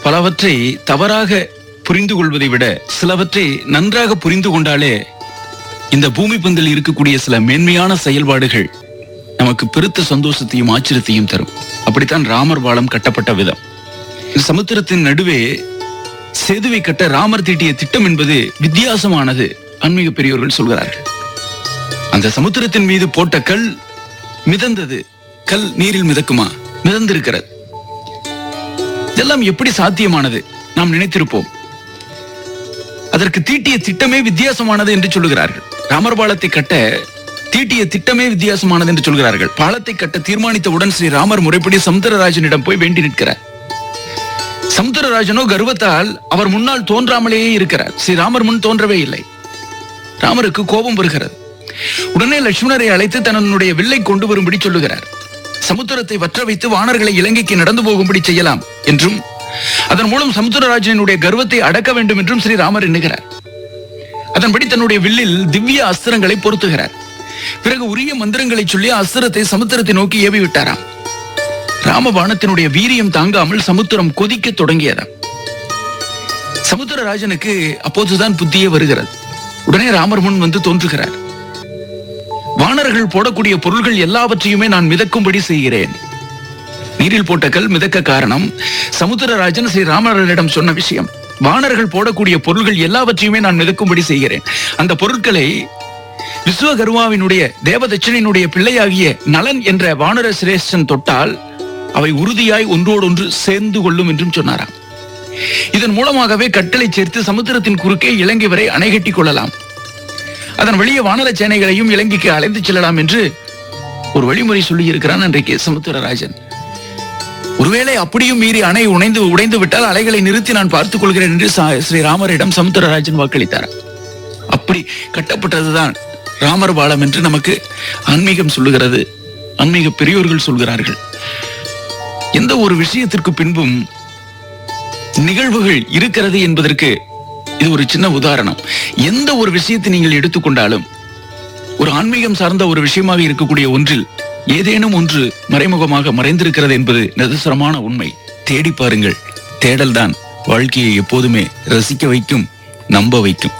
பலவற்றை தவறாக புரிந்து கொள்வதை விட சிலவற்றை நன்றாக புரிந்து கொண்டாலே இந்த பூமி பந்தில் இருக்கக்கூடிய சில மேன்மையான செயல்பாடுகள் நமக்கு பெருத்த சந்தோஷத்தையும் ஆச்சரியத்தையும் தரும். அப்படித்தான் ராமர் பாலம் கட்டப்பட்ட விதம். இந்த சமுத்திரத்தின் நடுவே சேதுவை கட்ட ராமர் தீட்டிய திட்டம் என்பது வித்தியாசமானது. ஆன்மீக பெரியோர்கள் சொல்கிறார்கள், அந்த சமுத்திரத்தின் மீது போட்ட கல் மிதந்தது. கல் நீரில் மிதக்குமா? மிதந்திருக்கிறது. இதெல்லாம் எப்படி சாத்தியமானது? நாம் நினைத்திருப்போம். அதற்கு தீட்டிய திட்டமே வித்தியாசமானது என்று சொல்லுகிறார்கள். ராமர் பாலத்தை கட்ட தீட்டிய திட்டமே வித்தியாசமானது என்று சொல்கிறார்கள். பாலத்தை கட்ட தீர்மானித்தவுடன் ஸ்ரீ ராமர் முறைப்படி சமுத்திரராஜனிடம் போய் வேண்டி நிற்கிறார். சமுத்திரராஜனோ கர்வத்தால் அவர் முன்னால் தோன்றாமலேயே இருக்கிறார். ஸ்ரீராமர் முன் தோன்றவே இல்லை. ராமருக்கு கோபம் வருகிறது. உடனே லட்சுமணரை அழைத்து தன்னுடைய வில்லை கொண்டு வரும்படி சொல்லுகிறார். சமுத்திரத்தை வற்ற வைத்து வானர்களை இலங்கைக்கு நடந்து போகும்படி செய்யலாம் என்றும் அதன் மூலம் சமுத்திரராஜனுடைய கர்வத்தை அடக்க வேண்டும் என்றும் ஸ்ரீராமர் எண்ணுகிறார். அதன்படி தன்னுடைய வில்லில் திவ்ய அஸ்திரங்களை பொருத்துகிறார். பிறகு உரிய மந்திரங்களை சொல்லி அஸ்திரத்தை சமுத்திரத்தை நோக்கி ஏவி விட்டாராம். ராமபாணத்தினுடைய வீரியம் தாங்காமல் சமுத்திரம் கொதிக்க தொடங்கியதாம். சமுத்திரராஜனுக்கு அப்போதுதான் புத்தியே வருகிறது. உடனே ராமர் முன் வந்து தோன்றுகிறார். வானர்கள் போடக்கூடிய பொருள்கள் எல்லாவற்றையுமே நான் மிதக்கும்படி செய்கிறேன். நீரில் போட்ட கல் மிதக்க காரணம் சமுத்திரராஜன் ஸ்ரீ ராமரிடம் சொன்ன விஷயம். வானர்கள் போடக்கூடிய பொருள்கள் எல்லாவற்றையுமே நான் மிதக்கும்படி செய்கிறேன். அந்த பொருட்களை விஸ்வகர்மாவினுடைய தேவதட்சணினுடைய பிள்ளையாகிய நலன் என்ற வானர சிரேஷ்டன் தொட்டால் அவை உறுதியாய் ஒன்றோடொன்று சேர்ந்து கொள்ளும் என்றும் சொன்னாராம். இதன் மூலமாகவே கட்டளை சேர்த்து சமுத்திரத்தின் குறுக்கே இலங்கை வரை அணை கட்டிக் கொள்ளலாம். அதன் வெளியே வானர சேனைகளையும் இலங்கைக்கு அழைத்து செல்லலாம் என்று ஒரு வழிமுறை சொல்லி இருக்கிறான் அன்றைக்கு சமுத்திரராஜன். ஒருவேளை அப்படியும் மீறி அணை உடைந்து விட்டால் அலைகளை நிறுத்தி நான் பார்த்துக் கொள்கிறேன் என்று ஸ்ரீராமரிடம் சமுத்திரராஜன் வாக்களித்தார். அப்படி கட்டப்பட்டதுதான் ராமர் பாலம் என்று நமக்கு ஆன்மீகம் சொல்லுகிறது. ஆன்மீக பெரியோர்கள் சொல்கிறார்கள். எந்த ஒரு விஷயத்திற்கு பின்பும் நிகழ்வுகள் இருக்கிறது என்பதற்கு இது ஒரு சின்ன உதாரணம். எந்த ஒரு விஷயத்தை நீங்கள் எடுத்துக்கொண்டாலும் ஒரு ஆன்மீகம் சார்ந்த ஒரு விஷயமாக இருக்கக்கூடிய ஒன்றில் ஏதேனும் ஒன்று மறைமுகமாக மறைந்திருக்கிறது என்பது நிதர்சனமான உண்மை. தேடி பாருங்கள். தேடல்தான் வாழ்க்கையை எப்போதுமே ரசிக்க வைக்கும், நம்ப வைக்கும்.